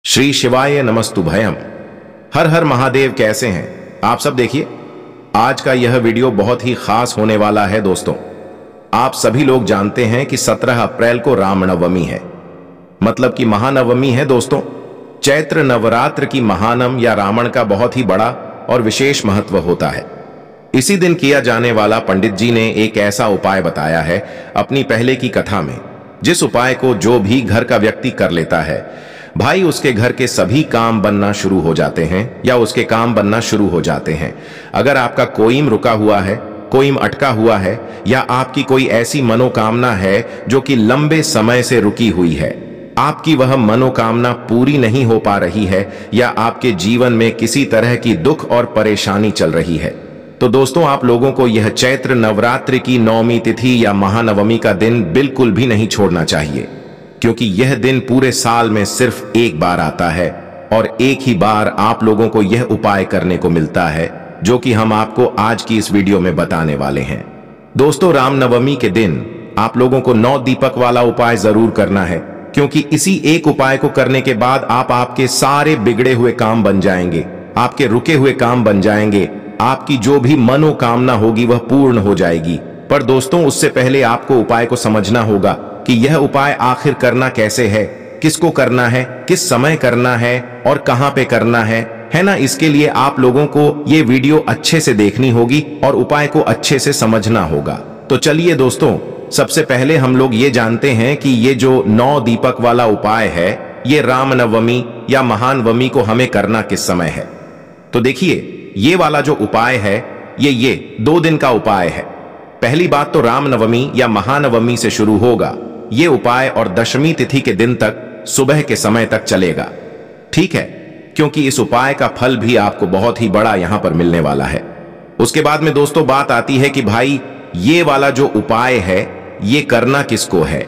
श्री शिवाय नमस्तुभयम। हर हर महादेव। कैसे हैं आप सब? देखिए, आज का यह वीडियो बहुत ही खास होने वाला है दोस्तों। आप सभी लोग जानते हैं कि 17 अप्रैल को रामनवमी है, मतलब कि महानवमी है दोस्तों। चैत्र नवरात्र की महानम या रावण का बहुत ही बड़ा और विशेष महत्व होता है। इसी दिन किया जाने वाला पंडित जी ने एक ऐसा उपाय बताया है अपनी पहले की कथा में, जिस उपाय को जो भी घर का व्यक्ति कर लेता है भाई, उसके घर के सभी काम बनना शुरू हो जाते हैं या उसके काम बनना शुरू हो जाते हैं। अगर आपका कोईम रुका हुआ है, कोईम अटका हुआ है, या आपकी कोई ऐसी मनोकामना है जो कि लंबे समय से रुकी हुई है, आपकी वह मनोकामना पूरी नहीं हो पा रही है, या आपके जीवन में किसी तरह की दुख और परेशानी चल रही है, तो दोस्तों आप लोगों को यह चैत्र नवरात्रि की नौमी तिथि या महानवमी का दिन बिल्कुल भी नहीं छोड़ना चाहिए, क्योंकि यह दिन पूरे साल में सिर्फ एक बार आता है और एक ही बार आप लोगों को यह उपाय करने को मिलता है, जो कि हम आपको आज की इस वीडियो में बताने वाले हैं। दोस्तों, रामनवमी के दिन आप लोगों को 9 दीपक वाला उपाय जरूर करना है, क्योंकि इसी एक उपाय को करने के बाद आपके सारे बिगड़े हुए काम बन जाएंगे, आपके रुके हुए काम बन जाएंगे, आपकी जो भी मनोकामना होगी वह पूर्ण हो जाएगी। पर दोस्तों, उससे पहले आपको उपाय को समझना होगा कि यह उपाय आखिर करना कैसे है, किसको करना है, किस समय करना है और कहां पे करना है ना। इसके लिए आप लोगों को यह वीडियो अच्छे से देखनी होगी और उपाय को अच्छे से समझना होगा। तो चलिए दोस्तों, सबसे पहले हम लोग ये जानते हैं कि ये जो 9 दीपक वाला उपाय है, ये रामनवमी या महानवमी को हमें करना किस समय है। तो देखिए, ये वाला जो उपाय है ये 2 दिन का उपाय है। पहली बात तो रामनवमी या महानवमी से शुरू होगा ये उपाय और दशमी तिथि के दिन तक सुबह के समय तक चलेगा, ठीक है, क्योंकि इस उपाय का फल भी आपको बहुत ही बड़ा यहां पर मिलने वाला है। उसके बाद में दोस्तों बात आती है कि भाई ये वाला जो उपाय है ये करना किसको है।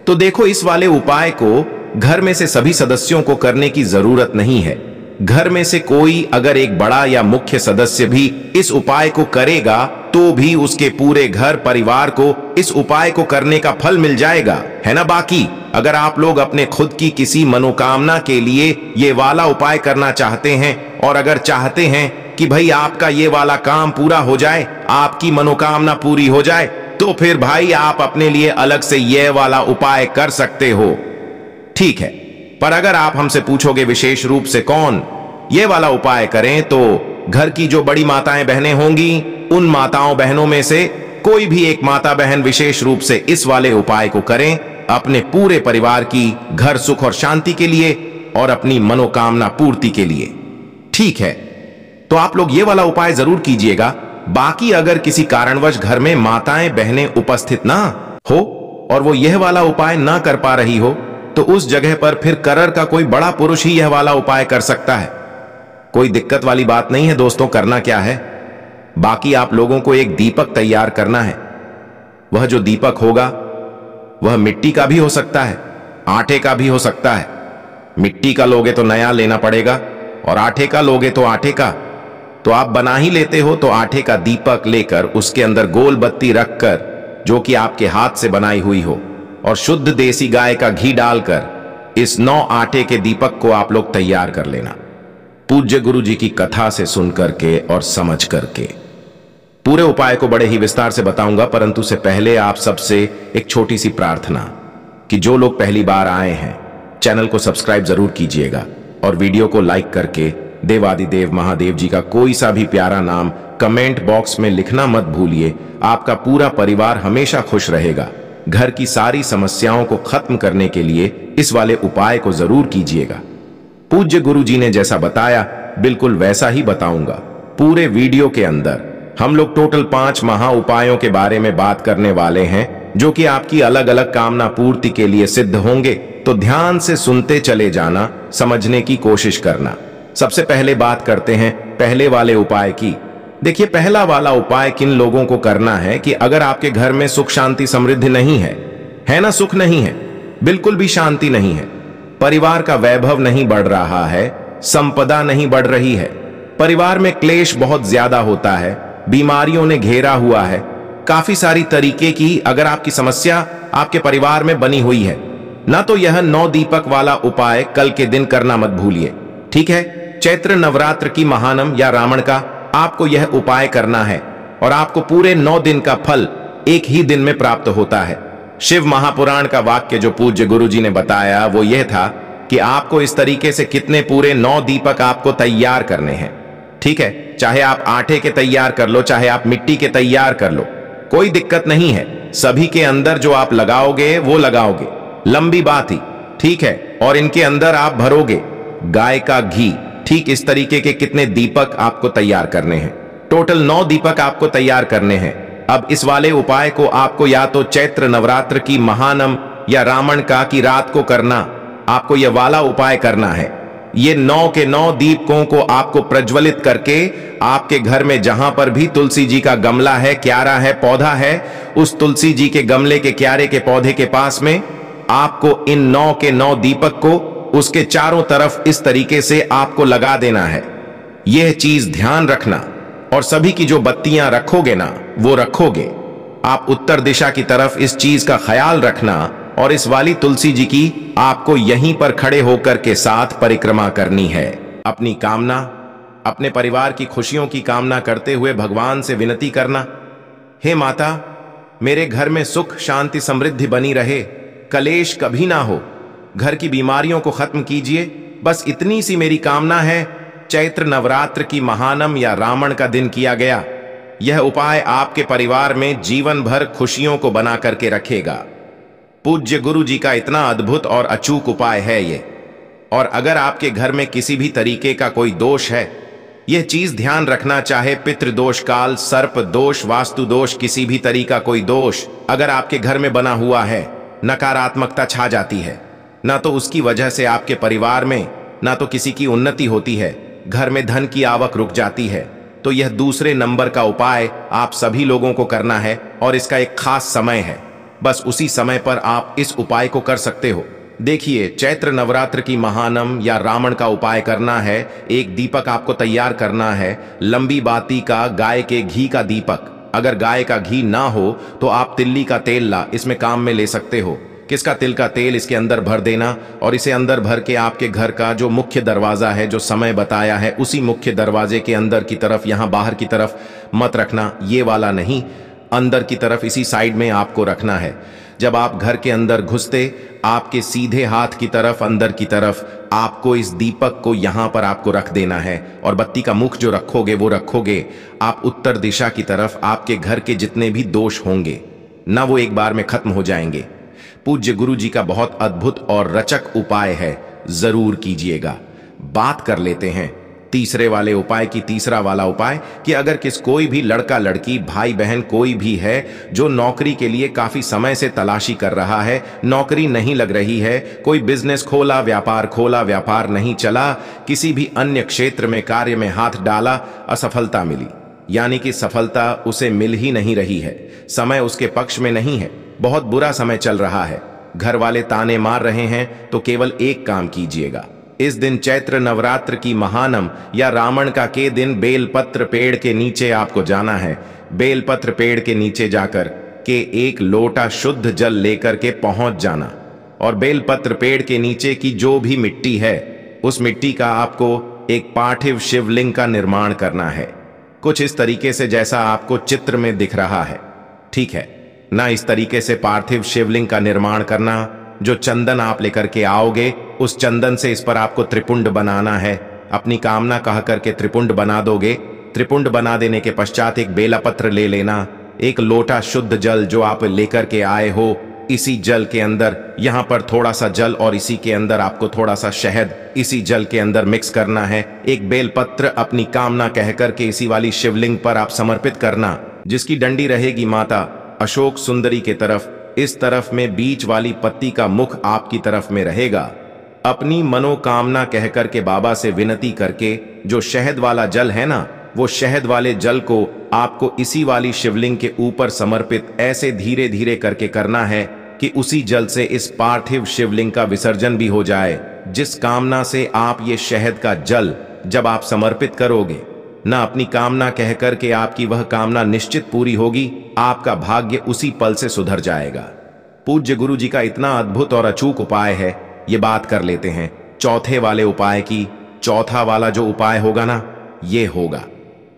तो देखो, इस वाले उपाय को घर में से सभी सदस्यों को करने की जरूरत नहीं है। घर में से कोई अगर एक बड़ा या मुख्य सदस्य भी इस उपाय को करेगा तो भी उसके पूरे घर परिवार को इस उपाय को करने का फल मिल जाएगा, है ना। बाकी अगर आप लोग अपने खुद की किसी मनोकामना के लिए ये वाला उपाय करना चाहते हैं और अगर चाहते हैं कि भाई आपका ये वाला काम पूरा हो जाए, आपकी मनोकामना पूरी हो जाए, तो फिर भाई आप अपने लिए अलग से ये वाला उपाय कर सकते हो, ठीक है। पर अगर आप हमसे पूछोगे विशेष रूप से कौन ये वाला उपाय करें, तो घर की जो बड़ी माताएं बहनें होंगी, उन माताओं बहनों में से कोई भी एक माता बहन विशेष रूप से इस वाले उपाय को करें, अपने पूरे परिवार की घर सुख और शांति के लिए और अपनी मनोकामना पूर्ति के लिए, ठीक है। तो आप लोग ये वाला उपाय जरूर कीजिएगा। बाकी अगर किसी कारणवश घर में माताएं बहनें उपस्थित ना हो और वो यह वाला उपाय ना कर पा रही हो, तो उस जगह पर फिर करर का कोई बड़ा पुरुष ही यह वाला उपाय कर सकता है। कोई दिक्कत वाली बात नहीं है दोस्तों। करना क्या है, बाकी आप लोगों को एक दीपक तैयार करना है। वह जो दीपक होगा वह मिट्टी का भी हो सकता है, आटे का भी हो सकता है। मिट्टी का लोगे तो नया लेना पड़ेगा और आटे का लोगे तो आटे का। तो आप बना ही लेते हो तो आटे का दीपक लेकर उसके अंदर गोल बत्ती रखकर, जो कि आपके हाथ से बनाई हुई हो, और शुद्ध देसी गाय का घी डालकर इस 9 आटे के दीपक को आप लोग तैयार कर लेना, पूज्य गुरु जी की कथा से सुन करके और समझ करके। पूरे उपाय को बड़े ही विस्तार से बताऊंगा, परंतु से पहले आप सबसे एक छोटी सी प्रार्थना कि जो लोग पहली बार आए हैं चैनल को सब्सक्राइब जरूर कीजिएगा और वीडियो को लाइक करके देवादिदेव महादेव जी का कोई सा भी प्यारा नाम कमेंट बॉक्स में लिखना मत भूलिए। आपका पूरा परिवार हमेशा खुश रहेगा। घर की सारी समस्याओं को खत्म करने के लिए इस वाले उपाय को जरूर कीजिएगा। पूज्य गुरु जी ने जैसा बताया बिल्कुल वैसा ही बताऊंगा। पूरे वीडियो के अंदर हम लोग टोटल 5 महा उपायों के बारे में बात करने वाले हैं, जो कि आपकी अलग अलग कामना पूर्ति के लिए सिद्ध होंगे। तो ध्यान से सुनते चले जाना, समझने की कोशिश करना। सबसे पहले बात करते हैं पहले वाले उपाय की। देखिए, पहला वाला उपाय किन लोगों को करना है कि अगर आपके घर में सुख शांति समृद्धि नहीं है ना, सुख नहीं है, बिल्कुल भी शांति नहीं है, परिवार का वैभव नहीं बढ़ रहा है, संपदा नहीं बढ़ रही है, परिवार में क्लेश बहुत ज्यादा होता है, बीमारियों ने घेरा हुआ है, काफी सारी तरीके की अगर आपकी समस्या आपके परिवार में बनी हुई है, ना तो यह 9 दीपक वाला उपाय कल के दिन करना मत भूलिए, ठीक है। चैत्र नवरात्र की महानम या रावण का आपको यह उपाय करना है और आपको पूरे 9 दिन का फल एक ही दिन में प्राप्त होता है। शिव महापुराण का वाक्य जो पूज्य गुरु जी ने बताया वो यह था कि आपको इस तरीके से कितने पूरे 9 दीपक आपको तैयार करने हैं, ठीक है। चाहे आप आटे के तैयार कर लो, चाहे आप मिट्टी के तैयार कर लो, कोई दिक्कत नहीं है। सभी के अंदर जो आप लगाओगे वो लगाओगे, लंबी बात ही, ठीक है। और इनके अंदर आप भरोगे गाय का घी। ठीक इस तरीके के कितने दीपक आपको तैयार करने हैं। टोटल 9 दीपक आपको तैयार करने हैं। अब इस वाले उपाय को आपको या तो चैत्र नवरात्र की महानम या रावण का की रात को करना, आपको यह वाला उपाय करना है। ये 9 के 9 दीपकों को आपको प्रज्वलित करके आपके घर में जहां पर भी तुलसी जी का गमला है, क्यारा है, पौधा है, उस तुलसी जी के गमले के क्यारे के पौधे के पास में आपको इन 9 के 9 दीपक को उसके चारों तरफ इस तरीके से आपको लगा देना है। यह चीज ध्यान रखना। और सभी की जो बत्तियां रखोगे ना वो रखोगे आप उत्तर दिशा की तरफ, इस चीज का ख्याल रखना। और इस वाली तुलसी जी की आपको यहीं पर खड़े होकर के साथ परिक्रमा करनी है। अपनी कामना, अपने परिवार की खुशियों की कामना करते हुए भगवान से विनती करना, हे माता, मेरे घर में सुख शांति समृद्धि बनी रहे, कलेश कभी ना हो, घर की बीमारियों को खत्म कीजिए, बस इतनी सी मेरी कामना है। चैत्र नवरात्र की महानम या रावण का दिन किया गया यह उपाय आपके परिवार में जीवन भर खुशियों को बना करके रखेगा। पूज्य गुरु जी का इतना अद्भुत और अचूक उपाय है ये। और अगर आपके घर में किसी भी तरीके का कोई दोष है, यह चीज ध्यान रखना, चाहे पितृदोष, काल सर्प दोष, वास्तु दोष, किसी भी तरीका कोई दोष अगर आपके घर में बना हुआ है, नकारात्मकता छा जाती है, ना तो उसकी वजह से आपके परिवार में ना तो किसी की उन्नति होती है, घर में धन की आवक रुक जाती है, तो यह दूसरे नंबर का उपाय आप सभी लोगों को करना है। और इसका एक खास समय है, बस उसी समय पर आप इस उपाय को कर सकते हो। देखिए, चैत्र नवरात्र की महानम या रावण का उपाय करना है। एक दीपक आपको तैयार करना है, लंबी बाती का गाय के घी का दीपक। अगर गाय का घी ना हो तो आप तिल्ली का तेल ला इसमें काम में ले सकते हो। किसका? तिल का तेल इसके अंदर भर देना और इसे अंदर भर के आपके घर का जो मुख्य दरवाजा है, जो समय बताया है, उसी मुख्य दरवाजे के अंदर की तरफ, यहां बाहर की तरफ मत रखना, ये वाला नहीं, अंदर की तरफ इसी साइड में आपको रखना है। जब आप घर के अंदर घुसते, आपके सीधे हाथ की तरफ अंदर की तरफ आपको इस दीपक को यहां पर आपको रख देना है। और बत्ती का मुख जो रखोगे वो रखोगे आप उत्तर दिशा की तरफ। आपके घर के जितने भी दोष होंगे ना वो एक बार में खत्म हो जाएंगे। पूज्य गुरु जी का बहुत अद्भुत और रचक उपाय है, जरूर कीजिएगा। बात कर लेते हैं तीसरे वाले उपाय की। तीसरा वाला उपाय कि अगर कोई भी लड़का लड़की, भाई बहन कोई भी है जो नौकरी के लिए काफी समय से तलाशी कर रहा है, नौकरी नहीं लग रही है, कोई बिजनेस खोला, व्यापार नहीं चला, किसी भी अन्य क्षेत्र में कार्य में हाथ डाला, असफलता मिली, यानी कि सफलता उसे मिल ही नहीं रही है, समय उसके पक्ष में नहीं है, बहुत बुरा समय चल रहा है, घर वाले ताने मार रहे हैं, तो केवल एक काम कीजिएगा। इस दिन चैत्र नवरात्र की महानम या रावण का के दिन बेलपत्र पेड़ के नीचे आपको जाना है। बेलपत्र पेड़ के नीचे जाकर के एक लोटा शुद्ध जल लेकर के पहुंच जाना और बेलपत्र पेड़ के नीचे की जो भी मिट्टी है उस मिट्टी का आपको एक पार्थिव शिवलिंग का निर्माण करना है, कुछ इस तरीके से जैसा आपको चित्र में दिख रहा है, ठीक है ना। इस तरीके से पार्थिव शिवलिंग का निर्माण करना। जो चंदन आप लेकर के आओगे उस चंदन से इस पर आपको त्रिपुंड बनाना है। अपनी कामना कह करके त्रिपुंड बना दोगे। त्रिपुंड बना देने के पश्चात एक बेलापत्र ले लेना, एक लोटा शुद्ध जल जो आप लेकर के आए हो, इसी जल के अंदर यहां पर थोड़ा सा जल और इसी के अंदर आपको थोड़ा सा शहद इसी जल के अंदर मिक्स करना है। एक बेलपत्र अपनी कामना कह करके इसी वाली शिवलिंग पर आप समर्पित करना, जिसकी डंडी रहेगी माता अशोक सुंदरी के तरफ। इस तरफ में बीच वाली पत्ती का मुख आपकी तरफ में रहेगा। अपनी मनोकामना कहकर के बाबा से विनती करके जो शहद वाला जल है ना, वो शहद वाले जल को आपको इसी वाली शिवलिंग के ऊपर समर्पित ऐसे धीरे धीरे करके करना है कि उसी जल से इस पार्थिव शिवलिंग का विसर्जन भी हो जाए। जिस कामना से आप ये शहद का जल जब आप समर्पित करोगे ना, अपनी कामना कह करके आपकी वह कामना निश्चित पूरी होगी, आपका भाग्य उसी पल से सुधर जाएगा। पूज्य गुरु जी का इतना अद्भुत और अचूक उपाय है, ये बात कर लेते हैं चौथे वाले उपाय की। चौथा वाला जो उपाय होगा ना, ये होगा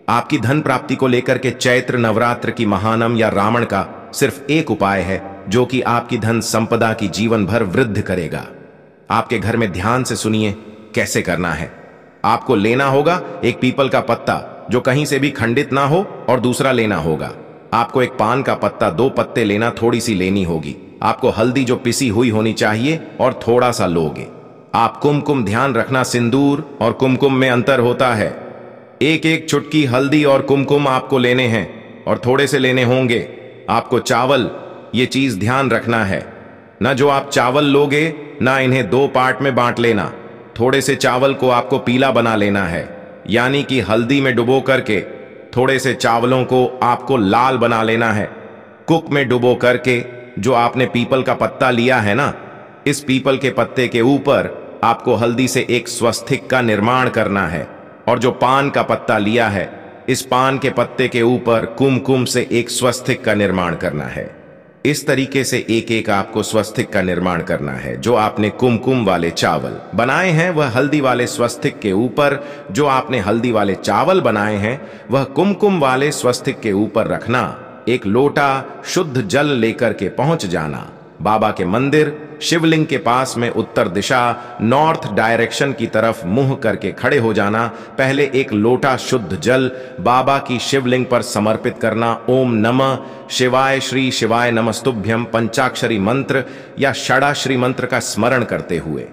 आपकी धन प्राप्ति को लेकर के चैत्र नवरात्र की महानम या रावण का सिर्फ एक उपाय है, जो कि आपकी धन संपदा की जीवन भर वृद्धि करेगा। आपके घर में ध्यान से सुनिए कैसे करना है। आपको लेना होगा एक पीपल का पत्ता जो कहीं से भी खंडित ना हो, और दूसरा लेना होगा आपको एक पान का पत्ता, 2 पत्ते लेना, थोड़ी सी लेनी होगी। आपको हल्दी जो पिसी हुई होनी चाहिए और थोड़ा सा लोगे। आप कुमकुम, ध्यान रखना सिंदूर और कुमकुम में अंतर होता है। एक एक चुटकी हल्दी और कुमकुम आपको लेने हैं और थोड़े से लेने होंगे। आपको चावल, ये चीज ध्यान रखना है ना, जो आप चावल लोगे ना इन्हें 2 पार्ट में बांट लेना। थोड़े से चावल को आपको पीला बना लेना है, यानी कि हल्दी में डुबो करके। थोड़े से चावलों को आपको लाल बना लेना है, कुक में डुबो करके। जो आपने पीपल का पत्ता लिया है ना, इस पीपल के पत्ते के ऊपर आपको हल्दी से एक स्वस्तिक का निर्माण करना है। और जो पान का पत्ता लिया है, इस पान के पत्ते के ऊपर कुमकुम से एक स्वस्तिक का निर्माण करना है। इस तरीके से एक एक आपको स्वस्तिक का निर्माण करना है। जो आपने कुमकुम वाले चावल बनाए हैं वह हल्दी वाले स्वस्तिक के ऊपर, जो आपने हल्दी वाले चावल बनाए हैं वह कुमकुम वाले स्वस्तिक के ऊपर रखना। एक लोटा शुद्ध जल लेकर के पहुंच जाना बाबा के मंदिर शिवलिंग के पास में, उत्तर दिशा नॉर्थ डायरेक्शन की तरफ मुंह करके खड़े हो जाना। पहले एक लोटा शुद्ध जल बाबा की शिवलिंग पर समर्पित करना। ओम नमः शिवाय, श्री शिवाय नमस्तुभ्यम पंचाक्षरी मंत्र या षडाक्षरी मंत्र का स्मरण करते हुए।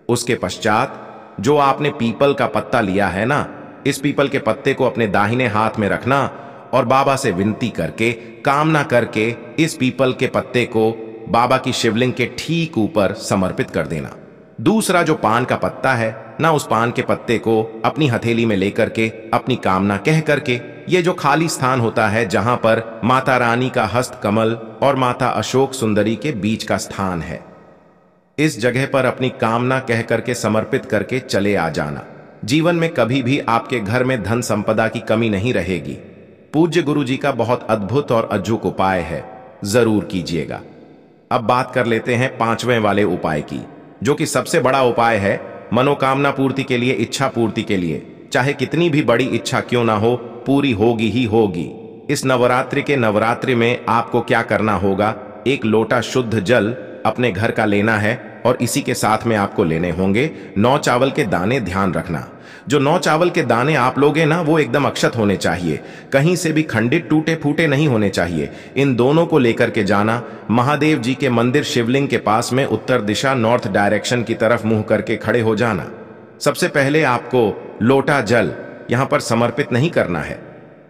उसके पश्चात जो आपने पीपल का पत्ता लिया है ना, इस पीपल के पत्ते को अपने दाहिने हाथ में रखना और बाबा से विनती करके, कामना करके इस पीपल के पत्ते को बाबा की शिवलिंग के ठीक ऊपर समर्पित कर देना। दूसरा जो पान का पत्ता है ना, उस पान के पत्ते को अपनी हथेली में लेकर के अपनी कामना कह करके, ये जो खाली स्थान होता है जहां पर माता रानी का हस्त कमल और माता अशोक सुंदरी के बीच का स्थान है, इस जगह पर अपनी कामना कह करके समर्पित करके चले आ जाना। जीवन में कभी भी आपके घर में धन संपदा की कमी नहीं रहेगी। पूज्य गुरु जी का बहुत अद्भुत और अचूक उपाय है, जरूर कीजिएगा। अब बात कर लेते हैं 5वें वाले उपाय की, जो कि सबसे बड़ा उपाय है मनोकामना पूर्ति के लिए, इच्छा पूर्ति के लिए। चाहे कितनी भी बड़ी इच्छा क्यों ना हो, पूरी होगी ही होगी। इस नवरात्रि के नवरात्रि में आपको क्या करना होगा, एक लोटा शुद्ध जल अपने घर का लेना है और इसी के साथ में आपको लेने होंगे 9 चावल के दाने। ध्यान रखना, जो 9 चावल के दाने आप लोगे ना, वो एकदम अक्षत होने चाहिए, कहीं से भी खंडित टूटे फूटे नहीं होने चाहिए। इन दोनों को लेकर के जाना महादेव जी के मंदिर शिवलिंग के पास में, उत्तर दिशा नॉर्थ डायरेक्शन की तरफ मुंह करके खड़े हो जाना। सबसे पहले आपको लोटा जल यहां पर समर्पित नहीं करना है,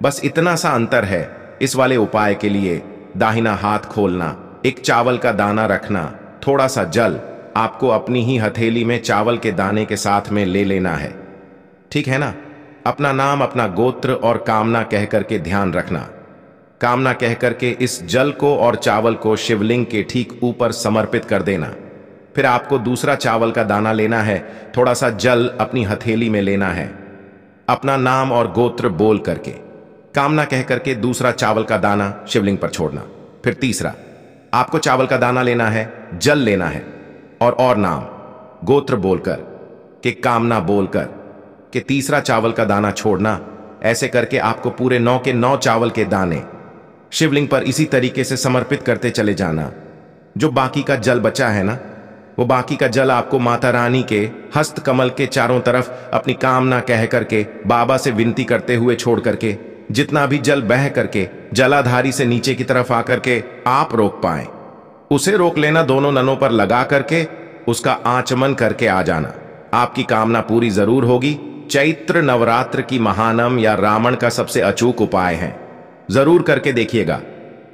बस इतना सा अंतर है इस वाले उपाय के लिए। दाहिना हाथ खोलना, एक चावल का दाना रखना, थोड़ा सा जल आपको अपनी ही हथेली में चावल के दाने के साथ में ले लेना है, ठीक है ना। अपना नाम, अपना गोत्र और कामना कह करके ध्यान रखना। कामना कह करके इस जल को और चावल को शिवलिंग के ठीक ऊपर समर्पित कर देना। फिर आपको दूसरा चावल का दाना लेना है, थोड़ा सा जल अपनी हथेली में लेना है, अपना नाम और गोत्र बोल करके कामना कह करके दूसरा चावल का दाना शिवलिंग पर छोड़ना। फिर तीसरा आपको चावल का दाना लेना है, जल लेना है और नाम गोत्र बोलकर के कामना बोलकर कि तीसरा चावल का दाना छोड़ना। ऐसे करके आपको पूरे 9 के 9 चावल के दाने शिवलिंग पर इसी तरीके से समर्पित करते चले जाना। जो बाकी का जल बचा है ना, वो बाकी का जल आपको माता रानी के हस्त कमल के चारों तरफ अपनी कामना कह करके बाबा से विनती करते हुए छोड़ करके, जितना भी जल बह करके जलाधारी से नीचे की तरफ आकर के आप रोक पाए, उसे रोक लेना। दोनों ननों पर लगा करके उसका आचमन करके आ जाना। आपकी कामना पूरी जरूर होगी। चैत्र नवरात्र की महानम या रावण का सबसे अचूक उपाय है, जरूर करके देखिएगा।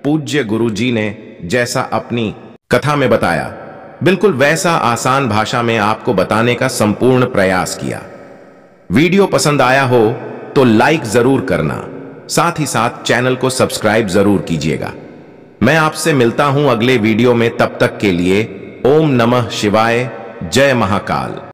पूज्य गुरु जी ने जैसा अपनी कथा में बताया, बिल्कुल वैसा आसान भाषा में आपको बताने का संपूर्ण प्रयास किया। वीडियो पसंद आया हो तो लाइक जरूर करना, साथ ही साथ चैनल को सब्सक्राइब जरूर कीजिएगा। मैं आपसे मिलता हूं अगले वीडियो में, तब तक के लिए ओम नमः शिवाय, जय महाकाल।